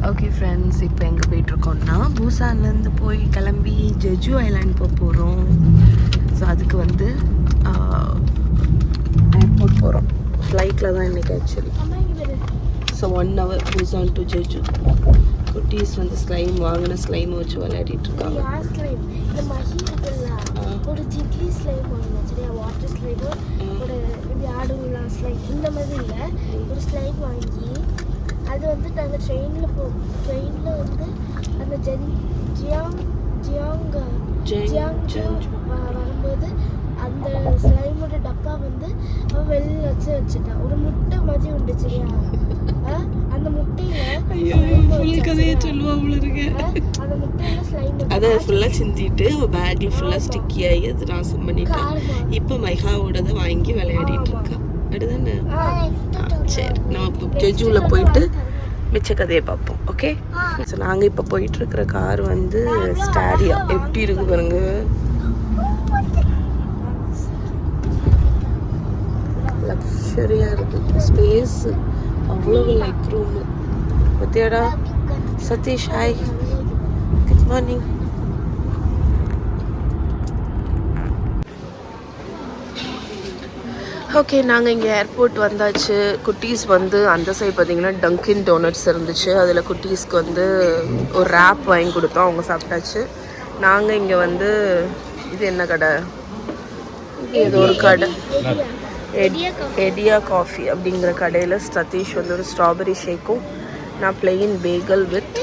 Okay friends, இப்போ எங்கே போயிட்டுருக்கோம்னா பூசான்லேருந்து போய் கிளம்பி ஜெஜு ஐலாண்ட் போக போகிறோம். ஸோ அதுக்கு வந்து ஏர்போர்ட் போகிறோம். ஃப்ளைட்டில் தான் இன்றைக்கி actually. So 1 hour Busan to Jeju. குட்டீஸ் வந்து ஸ்லைம் வாங்கின ஸ்லைமை வச்சு விளையாடிட்டு இருக்காங்க. ஒரு ஜிட்லி ஸ்லைம் வாங்கினேன், சரியா? வாட்டர் ஸ்லைம், ஒரு ஆடுங்களா ஸ்லைம், இந்த மாதிரி இல்லை. ஒரு ஸ்லைம் வாங்கி அது வந்து நாங்கள் ட்ரெயினில் வந்து அந்த ஜியாங் வரும்போது அந்த ஸ்லைமோட டப்பா வந்து அவன் வெளியில் வச்சுட்டான். ஒரு முட்டை மாதிரி உண்டு, சரியா? அந்த முட்டையில் கதையை சொல்லுவாங்க. அந்த முட்டையில் ஸ்லைம் அதை ஃபுல்லாக சிந்திட்டு பேக்கில் ஃபுல்லாக ஸ்டிக்கி ஆகி அது நாசம் பண்ணிட்டான். இப்போ மைஹாவோடதை வாங்கி விளையாடிட்டு இருக்கான். அப்படிதானே? சரி, நம்ம இப்போ ஜெஜுவில் போயிட்டு மிச்ச கதையை பார்ப்போம். ஓகே. ஸோ நாங்கள் இப்போ போயிட்டுருக்கிற கார் வந்து ஸ்டாரியா. எப்படி இருக்கு பாருங்க. லக்ஸரியாக இருக்குது. ஸ்பேஸு அவ்வளோ லைக் ரூமு. பத்தியாடா Satish, hi, good morning. Okay, நாங்கள் இங்கே ஏர்போர்ட் வந்தாச்சு. குட்டீஸ் வந்து அந்த சைடு பார்த்தீங்கன்னா டங்கின் டோனட்ஸ் இருந்துச்சு. அதில் குட்டீஸ்க்கு வந்து ஒரு ரேப் வாங்கி கொடுத்தோம், அவங்க சாப்பிட்டாச்சு. நாங்கள் இங்கே வந்து இது என்ன கடை, ஏதோ ஒரு கடை, எடியா காஃபி அப்படிங்கிற கடையில் சதீஷ் வந்து ஒரு ஸ்ட்ராபெரி ஷேக்கும், நான் பிளெயின் பேகல் வித்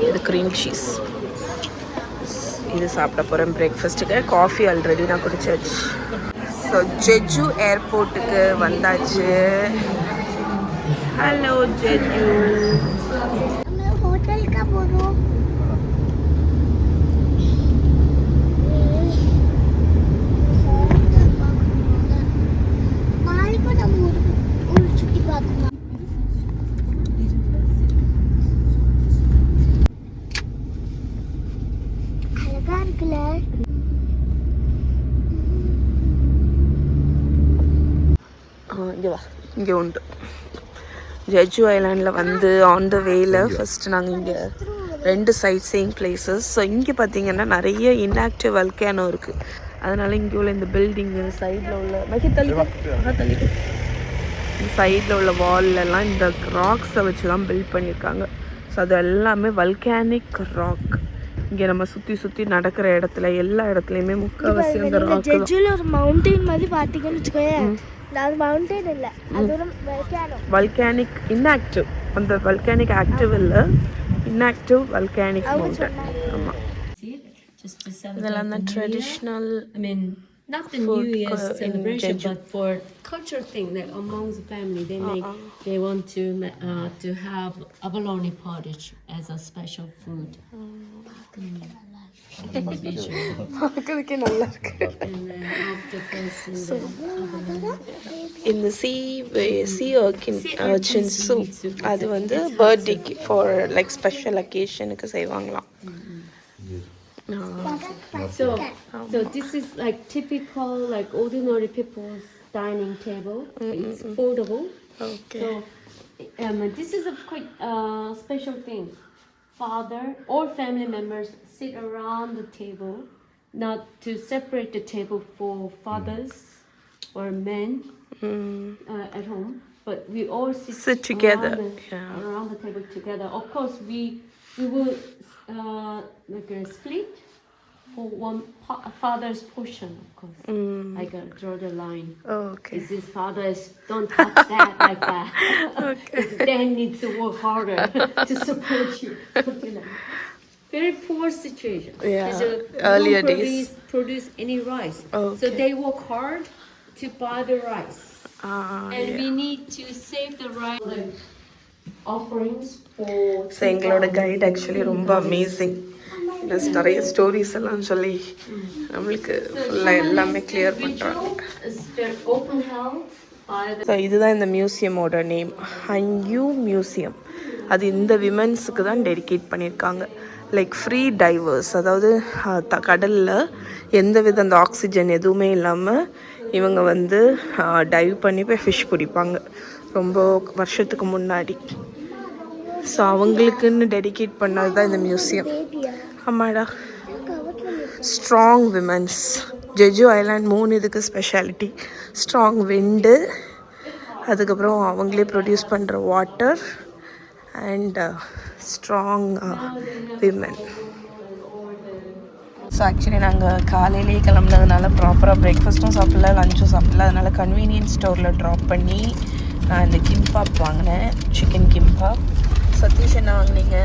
இது க்ரீம் சீஸ் இது சாப்பிட போகிறேன் பிரேக்ஃபாஸ்ட்டுக்கு. காஃபி ஆல்ரெடி நான் குடிச்சாச்சு. ஸோ ஜெஜு ஏர்போர்ட்டுக்கு வந்தாச்சு. Hello Jeju. ஹோட்டலுக்கு போகிறோம். நாளைக்கு நம்ம ஒரு சுற்றி பார்க்கணும். அழகா இருக்குல்ல? இங்கே வா, இங்கே உண்டு. ஜெஜு ஐலாண்டில் வந்து ஆன் த வேயில் ஃபஸ்ட்டு நாங்கள் இங்கே 2 சைட் சீயிங் பிளேசஸ். ஸோ இங்கே பார்த்தீங்கன்னா நிறைய இன்ஆக்டிவ் வல்கேனோ இருக்குது. அதனால் இங்கே உள்ள இந்த பில்டிங்கு சைடில் உள்ள சைடில் உள்ள வால்லெல்லாம் இந்த ராக்ஸை வச்சு தான் பில்ட் பண்ணியிருக்காங்க. ஸோ அது எல்லாமே வல்கேனிக் ராக். இங்கே நம்ம சுற்றி நடக்கிற இடத்துல எல்லா இடத்துலையுமே முக்கால்வாசி அந்த ராக். ஜெஜுல ஒரு மவுண்டைன் மாதிரி பார்த்தீங்கன்னு வச்சுக்கோயேன். அது மவுண்டைன் இல்லை, அது ஒரு வல்கேனோ. வல்கேனிக் இன்ஆக்டிவ், அந்த வல்கேனிக் ஆக்டிவ் இல்லை, இன்ஆக்டிவ் வல்கேனிக் மவுண்டன். ஆமாம், இதெல்லாம் தான் traditional. Not the New Year's celebration, but for culture thing that amongst the family they want to have abalone porridge as a special food. பார்க்கறதுக்கே நல்லா இருக்கு. இந்த sea urchin soup அது வந்து பர்த்டேக்கு ஃபார் லைக் ஸ்பெஷல் அக்கேஷனுக்கு செய்வாங்களாம். So this is like typical like ordinary people's dining table. It's foldable. Okay. So this is a quite special thing. Father or family members sit around the table, not to separate the table for fathers or men at home, but we all sit together around the table together. Of course, we will like split for one father's portion, of course. I gotta draw the line. Okay. This is fathers, don't touch that like that. Okay. Then needs to work harder to support you. Something like that. Very poor situation. Yeah. Earlier days produce any rice. Okay. So they work hard to buy the rice. And yeah. we need to save the rice. Offerings for. So எங்களோட guide actually ரொம்ப amazing. Plus நிறைய stories எல்லாம் சொல்லி நம்மளுக்கு ஃபுல்லாக எல்லாமே clear பண்ணுறாங்க. So இதுதான் இந்த மியூசியமோட நேம், ஹன்யூ மியூசியம். அது இந்த விமென்ஸுக்கு தான் டெடிகேட் பண்ணியிருக்காங்க. லைக் ஃப்ரீ டைவர்ஸ், அதாவது கடலில் எந்தவித அந்த ஆக்சிஜன் எதுவுமே இல்லாமல் இவங்க வந்து டைவ் பண்ணி போய் ஃபிஷ் பிடிப்பாங்க ரொம்ப வருஷத்துக்கு முன்னாடி. ஸோ அவங்களுக்குன்னு டெடிகேட் பண்ணது தான் இந்த மியூசியம். பேட்டியா ஆமாடா. கவர்ல ஸ்ட்ராங் விமன்ஸ் ஜெஜு ஐலாண்ட் 3 இதுக்கு ஸ்பெஷாலிட்டி. ஸ்ட்ராங் விண்டு, அதுக்கப்புறம் அவங்களே ப்ரொடியூஸ் பண்ணுற water and strong women. So actually நாங்கள் காலையிலேயே கிளம்புனதுனால ப்ராப்பராக பிரேக்ஃபாஸ்ட்டும் சாப்பிடல, லஞ்சும் சாப்பிடல. அதனால் கன்வீனியன்ஸ் ஸ்டோரில் ட்ராப் பண்ணி நான் இந்த கிம்பாப் வாங்கினேன், சிக்கன் கிம்பாப். சதீஷ் என்ன வாங்கினீங்க?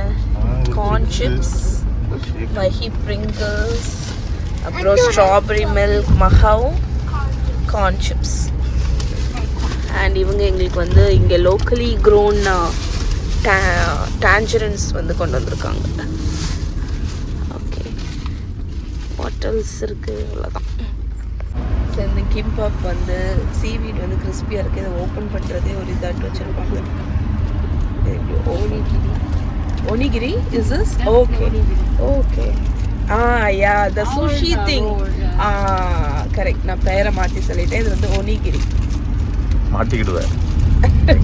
கார்ன் சிப்ஸ், மஹி பிரிங்கிள்ஸ், அப்புறம் ஸ்ட்ராபெரி மில்க் மஹாவ், கார்ன் சிப்ஸ். அண்ட் இவங்க எங்களுக்கு வந்து இங்கே லோக்கலி க்ரோன் டேஞ்சரன்ஸ் வந்து கொண்டு வந்திருக்காங்க. ஓகே, பாட்டில்ஸ் இருக்குது, அவ்வளோதான். ஸோ இந்த கிம்பாப் வந்து சீவீட் வந்து கிறிஸ்பியாக இருக்குது. இதை ஓப்பன் பண்ணுறதே ஒரு இதாட்டு வச்சுருப்பாங்க. ஓனிகிரி. ஒனிகிரி is this? Okay okay. Yeah, the sushi thing. Correct, நான் பேரை மாற்றி சொல்லிட்டேன். இது வந்து ஒனிகிரி. மாட்டிக்கிடுவேன்,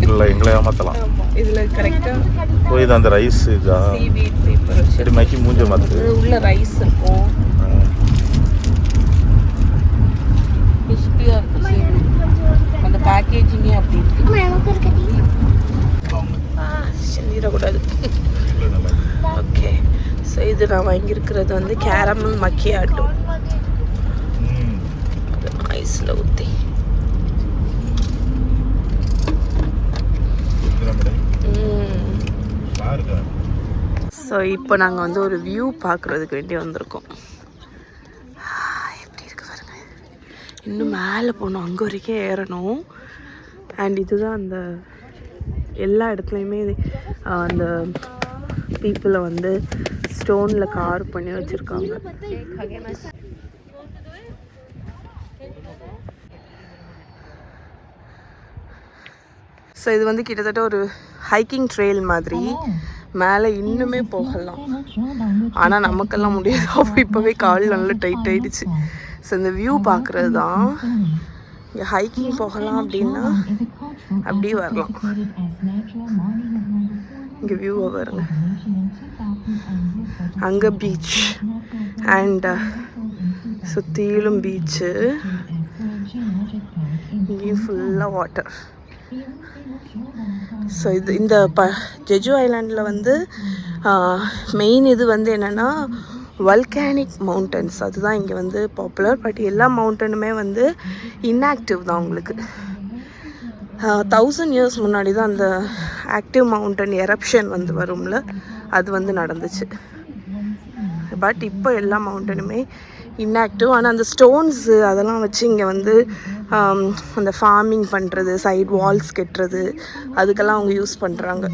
எங்களை ஏமாத்தலாம். ஆமாம், இதில் கரெக்டாக போய் இது அந்த ரைஸ் சீவீட் பேப்பர் சரி மைக்கி மூஞ்ச மாத்து. உள்ள ரைஸ் இருக்கும், கிறிஸ்பியாக இருக்கும் சீவீட். அந்த பேக்கேஜிங்கே அப்படி இருக்கு. எனக்கு ஒரு கட்டி சொல்லிடக்கூடாது. ஓகே, ஸோ இது நான் வாங்கியிருக்கிறது வந்து கேரமல் மக்கியாட்டோ. ஐஸில் ஊற்றி ஸோ இப்போ நாங்கள் வந்து ஒரு வியூ பார்க்குறதுக்கு வேண்டி வந்திருக்கோம். எப்படி இருக்கு பாருங்க. இன்னும் மேலே போகணும், அங்கே வரைக்கும் ஏறணும். அண்ட் இதுதான் அந்த எல்லா இடத்துலையுமே அந்த பீப்புளை வந்து ஸ்டோனில் கார் பண்ணி வச்சுருக்காங்க. ஸோ இது வந்து கிட்டத்தட்ட ஒரு ஹைக்கிங் ட்ரெயில் மாதிரி. மேலே இன்னுமே போகலாம், ஆனால் நமக்கெல்லாம் முடியாது. அப்போ இப்போவே கால் நல்லா டைட் ஆகிடுச்சு. ஸோ இந்த வியூ பார்க்குறது தான். இங்கே ஹைக்கிங் போகலாம் அப்படின்னா அப்படியே வரலாம். இங்கே வியூவை பாருங்க, அங்கே பீச் அண்ட் சுற்றிலும் பீச்சு, இங்கேயும் ஃபுல்லாக வாட்டர். ஸோ இது இந்த ஜெஜு ஐலாண்டில் வந்து மெயின் இது வந்து என்னென்னா வல்கானிக் மவுண்டன்ஸ். அதுதான் இங்கே வந்து பாப்புலர். பட் எல்லா மவுண்டனுமே வந்து இன்ஆக்டிவ் தான். உங்களுக்கு 1000 years முன்னாடி தான் அந்த ஆக்டிவ் மவுண்டன் எரப்ஷன் வந்து வரும்ல, அது வந்து நடந்துச்சு. பட் இப்போ எல்லா மவுண்டனுமே இன்ஆக்டிவ். ஆனால் அந்த ஸ்டோன்ஸு அதெல்லாம் வச்சு இங்கே வந்து அந்த ஃபார்மிங் பண்ணுறது, சைட் வால்ஸ் கட்டுறது, அதுக்கெல்லாம் அவங்க யூஸ் பண்ணுறாங்க.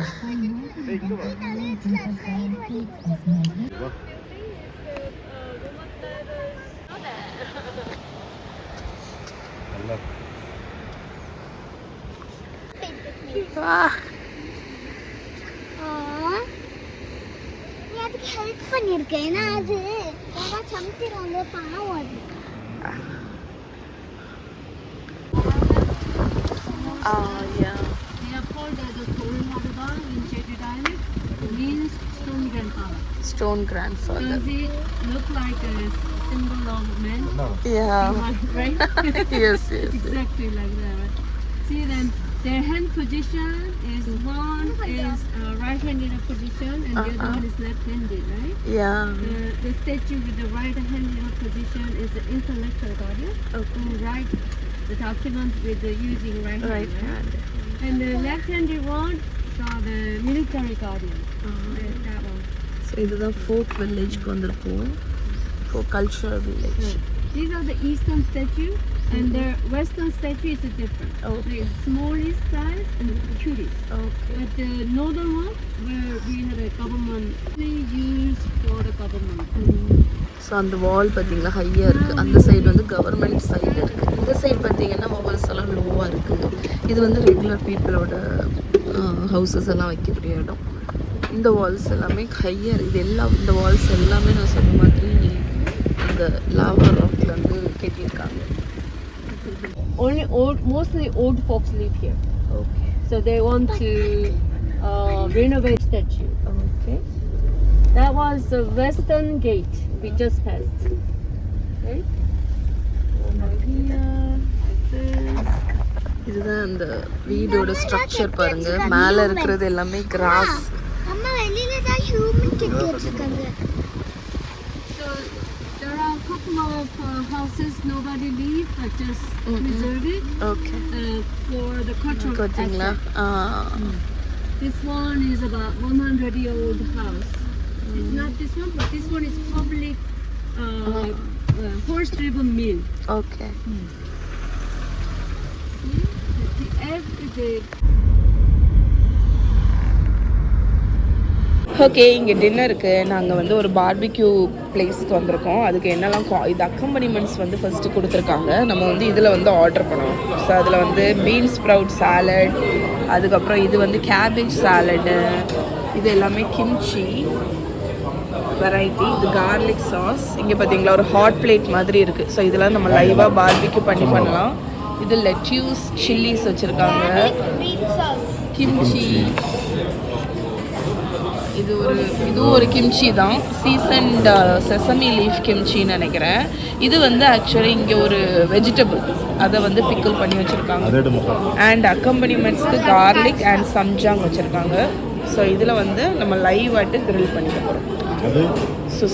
நீ அதுக்கு ஹெல்ப் பண்ணியிருக்கேன். ஏன்னா அது ஏதாவது சமைச்சிருவாங்க, பாவம் அது. Yeah. They are called the Stone Mother in Jeju Island. Means stone grandfather. Stone grandfather. Does it look like a symbol of man? Yeah. Right? Yes, yes. Exactly like that. Right? See then, their hand position is one is right-handed position and the other one is left-handed, right? Yeah. The statue with the right-handed position is the intellectual guardian who writes the document with the using right hand. Right hand. And the left-handed one are the military guardian. That one. So இதுதான் folk வில்லேஜ்க்கு வந்திருக்கோம். Folk cultural village. These are the eastern statue and the western statue is different. Okay. The smallest size and the cutest. Okay. But the northern one where we had a government used for the government. So அந்த வால் பார்த்தீங்கன்னா ஹையாக இருக்குது. அந்த side வந்து government side இருக்குது. இந்த side பார்த்தீங்கன்னா Waals எல்லாம் லோவாக இருக்குது. இது வந்து ரெகுலர் பீப்புளோட ஹவுசஸ் எல்லாம் வைக்கக்கூடிய இடம். இந்த வால்ஸ் எல்லாமே ஹையாக இருக்குது. எல்லாம் இந்த வால்ஸ் எல்லாமே நான் சொன்ன மாதிரி அந்த லாவா ராக்ல வந்து கட்டியிருக்காங்க. Mostly old folks live here. Okay. So they want to renovate statue. Okay. That was the western gate we just passed. Okay. Here, like this. இதுதான் அந்த வீடோட ஸ்ட்ரக்சர் பாருங்க. மேலே இருக்கிறது எல்லாமே கிராஸ். அம்மா வெளியில தான் ஹியூமன் கட்டி வச்சிருக்காங்க. So there are a couple of houses nobody live, but just preserve it Okay. for the cultural பார்த்தீங்களா? asset. This one is about 100-year-old house. It's not this one, but this one is public horse-driven mill. Okay. Every day. Okay, இங்கே டின்னருக்கு நாங்கள் வந்து ஒரு barbecue பிளேஸ்க்கு வந்திருக்கோம். அதுக்கு என்னெல்லாம் இது அக்கம்பனிமெண்ட்ஸ் வந்து ஃபஸ்ட்டு கொடுத்துருக்காங்க. நம்ம வந்து இதில் வந்து ஆர்டர் பண்ணோம். ஸோ அதில் வந்து பீன்ஸ் ஸ்ப்ரவுட் சாலட், அதுக்கப்புறம் இது வந்து கேபேஜ் சாலடு, இது எல்லாமே கிம்ச்சி வெரைட்டி, இது கார்லிக் சாஸ். இங்கே பார்த்தீங்களா ஒரு ஹாட் பிளேட் மாதிரி இருக்குது. ஸோ இதெல்லாம் நம்ம லைவாக பார்பிக்யூ பண்ணலாம். இது லெட்யூஸ் சில்லிஸ் வச்சுருக்காங்க, கிம்ச்சி, இதுவும் ஒரு கிம்ச்சி தான், சீசன்ட் செசமி லீஃப் கிம்ச்சின்னு நினைக்கிறேன். இது வந்து ஆக்சுவலி இங்கே ஒரு வெஜிடபிள், அதை வந்து பிக்கிள் பண்ணி வச்சுருக்காங்க. அண்ட் அக்கம்பனிமெண்ட்ஸ்க்கு கார்லிக் அண்ட் சம்ஜாங் வச்சுருக்காங்க. ஸோ இதில் வந்து நம்ம லைவ் ஆட்டு கிரில் பண்ணிக்க போகிறோம். ஸோ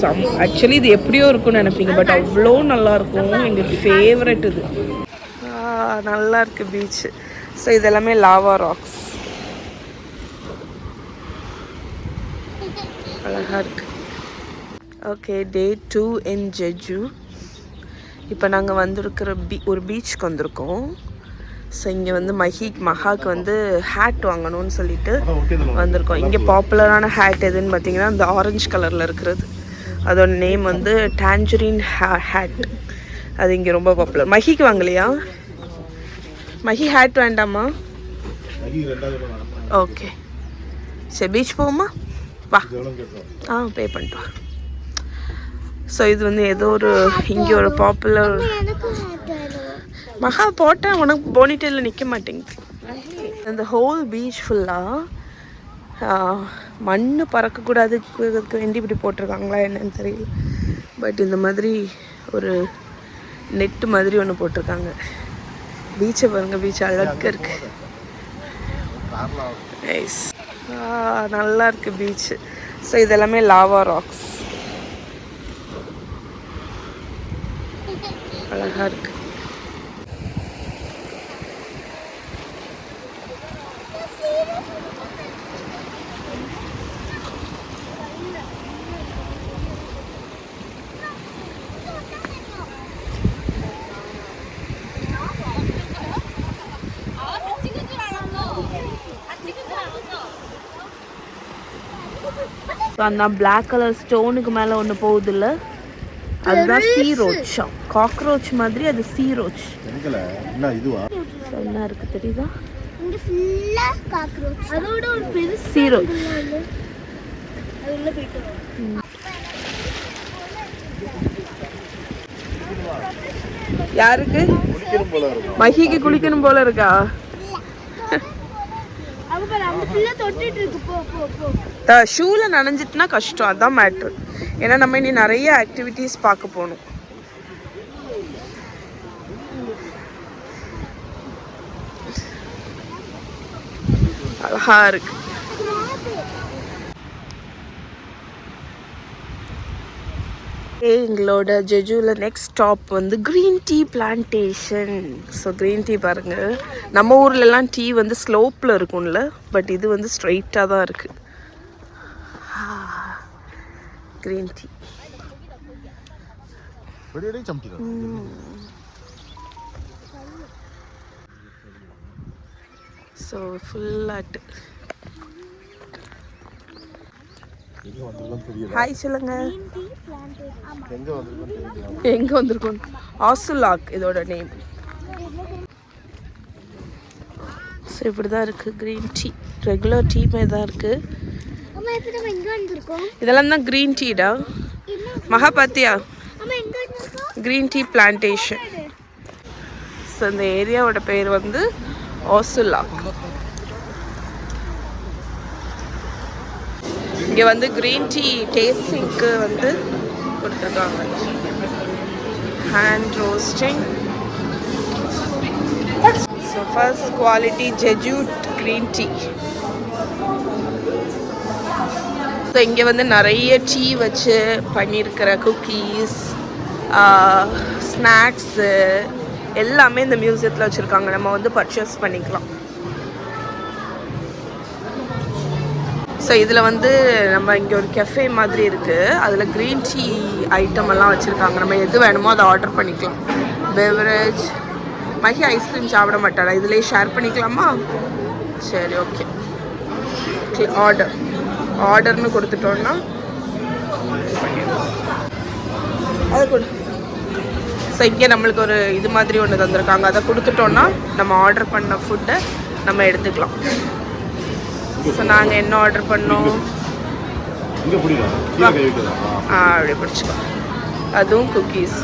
ஆக்சுவலி இது எப்படியோ இருக்கும்னு நினைப்பீங்க, பட் அவ்வளோ நல்லாயிருக்கும். எங்களுக்கு ஃபேவரட் இது. நல்லா இருக்குது பீச்சு. ஸோ இதெல்லாமே லாவா ராக்ஸ், அழகாக இருக்குது. ஓகே, டே 2 இன் ஜெஜு. இப்போ நாங்கள் வந்திருக்கிற ஒரு பீச்சுக்கு வந்திருக்கோம். ஸோ இங்கே வந்து மகாக்கு வந்து ஹேட் வாங்கணும்னு சொல்லிட்டு வந்திருக்கோம். இங்கே பாப்புலரான ஹேட் எதுன்னு பார்த்தீங்கன்னா இந்த ஆரஞ்சு கலரில் இருக்கிறது, அதோட நேம் வந்து டான்ஜரின் ஹேட். அது இங்கே ரொம்ப பாப்புலர். மஹிக்கு வாங்கலையா? மஹி ஹேட் வேண்டாமா? ஓகே, சரி பீச் போவோமா? வா. பே பண்ணிட்டு வா. ஸோ இது வந்து ஏதோ ஒரு இங்கே ஒரு பாப்புலர். மகா போட்டேன், உனக்கு போனிட்டேல நிற்க மாட்டேங்குது. இந்த ஹோல் பீச் ஃபுல்லாக மண் பறக்கக்கூடாதுக்கு வேண்டி இப்படி போட்டிருக்காங்களா என்னன்னு தெரியல. பட் இந்த மாதிரி ஒரு நெட்டு மாதிரி ஒன்று போட்டிருக்காங்க. பீச்சை பாருங்கள், பீச் அழகாக இருக்கு. நைஸ், நல்லா இருக்கு பீச்சு. ஸோ இதெல்லாமே லாவா ராக்ஸ், அழகாக இருக்கு. அந்த பிளாக் கலர் ஸ்டோனுக்கு மேலே ஒன்று போகுது இல்லை, அதுதான் சீ ரோச். காக்ரோச் மாதிரி அது சீ ரோச். என்ன இருக்கு தெரியுதா? இங்க ஃபுல்லா காக்ரோச், அதோட ஒரு பெரிய சீ ரோச். அது உள்ள போயிட்டு யாருக்கு? மஹிக்கு குளிக்கணும் போல இருக்கா? ஷூல நனைஞ்சிட்டுனா கஷ்டம், அதான் மேட்ரு. ஏன்னா நம்ம இனி நிறைய ஆக்டிவிட்டீஸ் பார்க்க போகணும். அழகா இருக்கு. எங்களோட ஜெஜுவில் நெக்ஸ்ட் ஸ்டாப் வந்து green tea plantation. So green tea பாருங்கள், நம்ம ஊர்லலாம் டீ வந்து ஸ்லோப்பில் இருக்கும்ல, பட் இது வந்து ஸ்ட்ரைட்டாக தான் இருக்குது. Green tea. ஸோ ஃபுல்லாட்டு ஹாய் சொல்லுங்க. எங்க வந்திருக்கோம்? ஆசுலாக் இதோட நேம். ஸோ இப்படி தான் இருக்கு க்ரீன் டீ. ரெகுலர் டீ மாதிரி தான் இருக்கு. இதெல்லாம் தான் க்ரீன் டீடா. மகா பாத்தியா? Green tea plantation. ஸோ இந்த ஏரியாவோட பேர் வந்து ஆசுலாக். இங்கே வந்து க்ரீன் டீ டேஸ்டிங்க்கு வந்து கொடுத்துருக்காங்க. Hand roasting. So first quality ஜெஜூட் க்ரீன் டீ. ஸோ இங்கே வந்து நிறைய டீ வச்சு பண்ணியிருக்கிற குக்கீஸ், ஸ்நாக்ஸு எல்லாமே இந்த மியூசியத்தில் வச்சுருக்காங்க. நம்ம வந்து பர்ச்சேஸ் பண்ணிக்கலாம். ஸோ இதில் வந்து நம்ம இங்கே ஒரு கெஃபே மாதிரி இருக்குது. அதில் க்ரீன் டீ ஐட்டம் எல்லாம் வச்சுருக்காங்க. நம்ம எது வேணுமோ அதை ஆர்டர் பண்ணிக்கலாம். பெவரேஜ். மகி ஐஸ்கிரீம் சாப்பிட மாட்டாளா? இதிலே ஷேர் பண்ணிக்கலாமா? சரி, ஓகே. ஆர்டர்னு கொடுத்துட்டோன்னா அதை கொடு. ஸோ இங்கே நம்மளுக்கு ஒரு இது மாதிரி ஒன்று தந்திருக்காங்க. அதை கொடுத்துட்டோன்னா நம்ம ஆர்டர் பண்ண ஃபுட்டை நம்ம எடுத்துக்கலாம். ஸோ நாங்கள் என்ன ஆர்டர் பண்ணோம்? அப்படி பிடிச்சிக்கோ. அதுவும் குக்கீஸ்.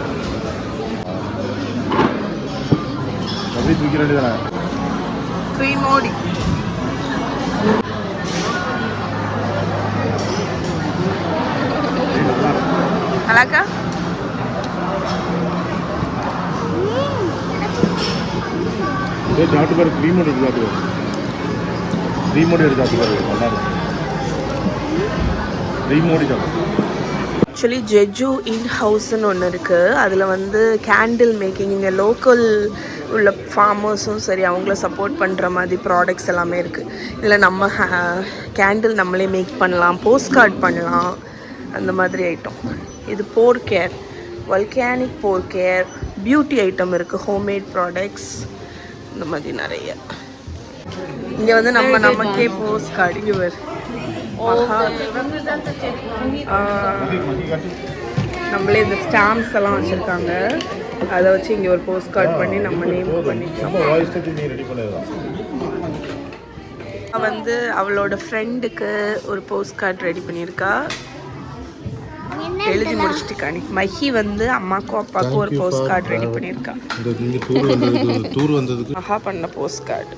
க்ரீமோடி. அழகா ஆக்சுவலி ஜெஜு இன் ஹவுஸ்ன்னு ஒன்று இருக்குது. அதில் வந்து கேண்டில் மேக்கிங், இங்கே லோக்கல் உள்ள ஃபார்மர்ஸும் சரி அவங்கள சப்போர்ட் பண்ணுற மாதிரி ப்ராடக்ட்ஸ் எல்லாமே இருக்குது. இதில் நம்ம கேண்டில் நம்மளே மேக் பண்ணலாம், போஸ்ட் கார்ட் பண்ணலாம், அந்த மாதிரி ஐட்டம். இது போர் கேர், வல்கானிக் போர் கேர், பியூட்டி ஐட்டம் இருக்குது, ஹோம்மேட் ப்ராடக்ட்ஸ், இந்த மாதிரி நிறைய. இங்கே வந்து நமக்கே போஸ்ட் கார்டு. இங்கே வரும் நம்மளே இந்த ஸ்டாம்ப்ஸ் எல்லாம் வச்சுருக்காங்க. அதை வச்சு இங்கே ஒரு போஸ்ட் கார்டு பண்ணி நம்ம நேம் பண்ணிக்கலாம். வந்து அவளோட ஃப்ரெண்டுக்கு ஒரு போஸ்ட் கார்டு ரெடி பண்ணியிருக்கா. எழுதி முடிச்சுட்டு காணி. மஹி வந்து அம்மாக்கும் அப்பாவுக்கும் ஒரு போஸ்ட் கார்டு ரெடி பண்ணியிருக்கா. மஹா பண்ண போஸ்ட் கார்டு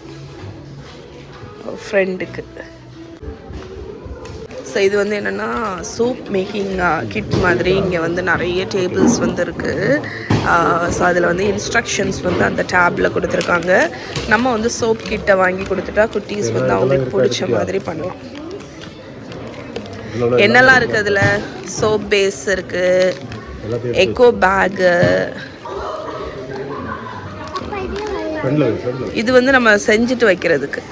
ஃப்ரெண்டுக்கு. ஸோ இது வந்து என்னென்னா சூப் மேக்கிங் கிட் மாதிரி. இங்கே வந்து நிறைய டேபிள்ஸ் வந்து இருக்குது. ஸோ அதில் வந்து இன்ஸ்ட்ரக்ஷன்ஸ் வந்து அந்த டேப்பில் கொடுத்துருக்காங்க. நம்ம வந்து சோப் கிட்டை வாங்கி கொடுத்துட்டா குட்டீஸ் வந்து அவங்களுக்கு பிடிச்ச மாதிரி பண்ணலாம். என்னெல்லாம் இருக்குது அதில்? சோப் பேஸ் இருக்குது, எக்கோ பேகு. இது வந்து நம்ம செஞ்சுட்டு வைக்கிறதுக்கு.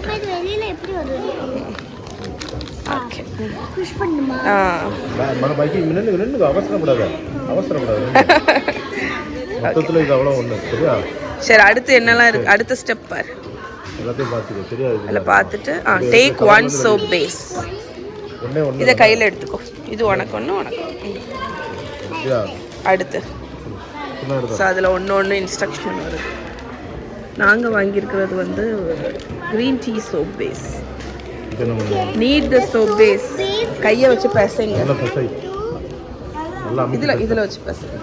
ஓகே. சரி, அடுத்து என்னெல்லாம் இருக்குது? அடுத்த ஸ்டெப் பாரு. அதில் பார்த்துட்டு டேக் ஒன் சோப் பேஸ். இதை கையில் எடுத்துக்கோ. இது உனக்கு ஒன்று, உனக்கு அடுத்து. ஸோ அதில் ஒன்று இன்ஸ்ட்ரக்ஷன் வருது. நாங்கள் வாங்கியிருக்கிறது வந்து green tea soap base. Need the soap base. கையை வச்சு பேசுங்க. இதில் வச்சு பேசுங்க.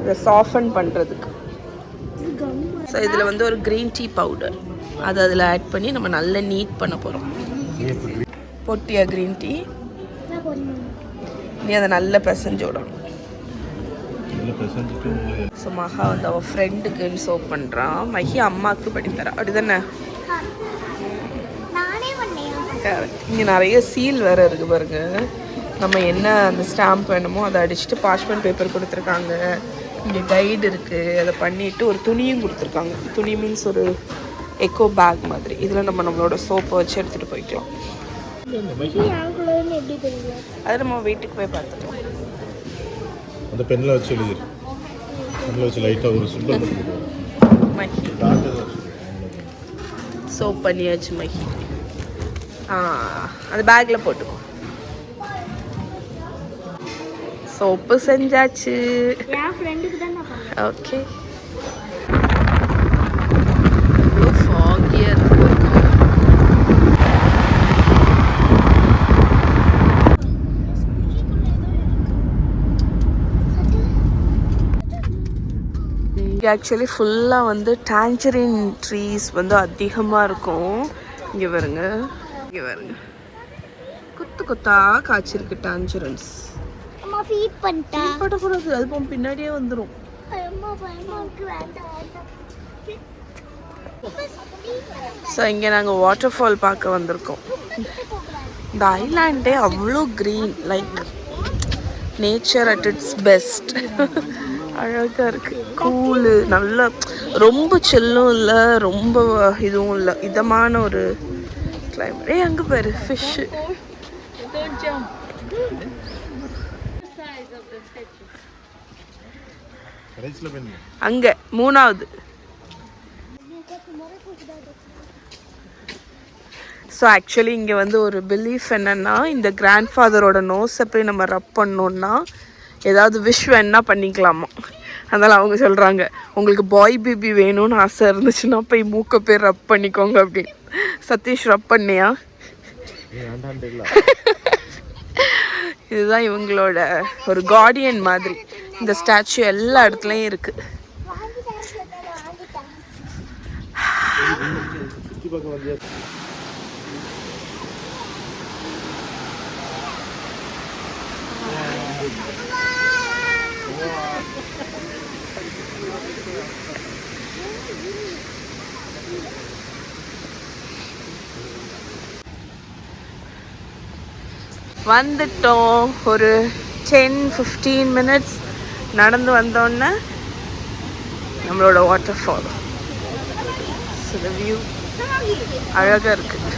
இதை சாஃபன் பண்ணுறதுக்கு. ஸோ இதில் வந்து ஒரு க்ரீன் டீ பவுடர், அதை அதில் ஆட் பண்ணி நம்ம நல்லா நீட் பண்ண போகிறோம். பொட்டியா க்ரீன் டீ. நீ அதை நல்லா பிசைஞ்சு விடணும். ஸோ மகா வந்து அவள் ஃப்ரெண்டுக்குன்னு சோப் பண்ணுறான். மஹி அம்மாவுக்கு படித்தரா. அப்படி தானே? இங்கே நிறைய சீல் வேறு இருக்குது பாருங்க. நம்ம என்ன அந்த ஸ்டாம்ப் வேணுமோ அதை அடிச்சுட்டு பார்ச்மெண்ட் பேப்பர் கொடுத்துருக்காங்க. இங்கே கைடு இருக்குது. அதை பண்ணிவிட்டு ஒரு துணியும் கொடுத்துருக்காங்க. துணி மீன்ஸ் ஒரு எக்கோ பேக் மாதிரி. இதில் நம்ம நம்மளோட சோப்பை வச்சு எடுத்துகிட்டு போய்க்கலாம். அது நம்ம வீட்டுக்கு போய் பார்த்துக்கலாம். அந்த பென்னில் வச்சு எழுதி, பென்னில் வச்சு லைட்டாக ஒரு சிம்பிள் பண்ணி மஹி சோப் பண்ணியாச்சு. மஹி அந்த பேக்கில் போட்டுக்கோ. சோப்பு செஞ்சாச்சு. ஓகே. ஆக்சுவலி ஃபுல்லாக வந்து டேஞ்சரின் ட்ரீஸ் வந்து அதிகமாக இருக்கும். இங்கே பாருங்க, இங்கே பாருங்க, குத்து குத்தா காய்ச்சிருக்கு டான்ஜரன்ஸ். அம்மா ஃபீட் பண்ணிட்டா. படக்கூடாது, அது போகும் பின்னாடியே வந்துடும். அம்மா பயமாக்கு வேண்டாம். ஸோ இங்கே நாங்கள் வாட்டர் ஃபால் பார்க்க வந்திருக்கோம். இந்த ஐலாண்டே அவ்வளோ green, like nature at it's best. அழகாக இருக்குது, கூலு, நல்ல ரொம்ப சில்லும் இல்லை, ரொம்ப இதுவும் இல்லை, இதமான ஒரு கிளைமேட். அங்கே பாரு ஃபிஷ்ஷு. அங்கே 3வது. ஸோ ஆக்சுவலி இங்கே வந்து ஒரு பிலீஃப் என்னென்னா, இந்த கிராண்ட் ஃபாதரோட நோஸை போய் நம்ம ரப் பண்ணோன்னா ஏதாவது விஷ் வேணுன்னா பண்ணிக்கலாமா. அதனால் அவங்க சொல்கிறாங்க, உங்களுக்கு பாய் பேபி வேணும்னு ஆசை இருந்துச்சுன்னா போய் மூக்க போய் ரப் பண்ணிக்கோங்க அப்படின்னு. சதீஷ் ரப் பண்ணியா? இதுதான் இவங்களோட ஒரு கார்டியன் மாதிரி. இந்த ஸ்டாச்சு எல்லா இடத்துலையும் இருக்குது. வந்துட்டோம். ஒரு 10-15 மினிட்ஸ் நடந்து வந்தோன்னே நம்மளோட வாட்டர் ஃபால். வியூ அழகாக இருக்குது.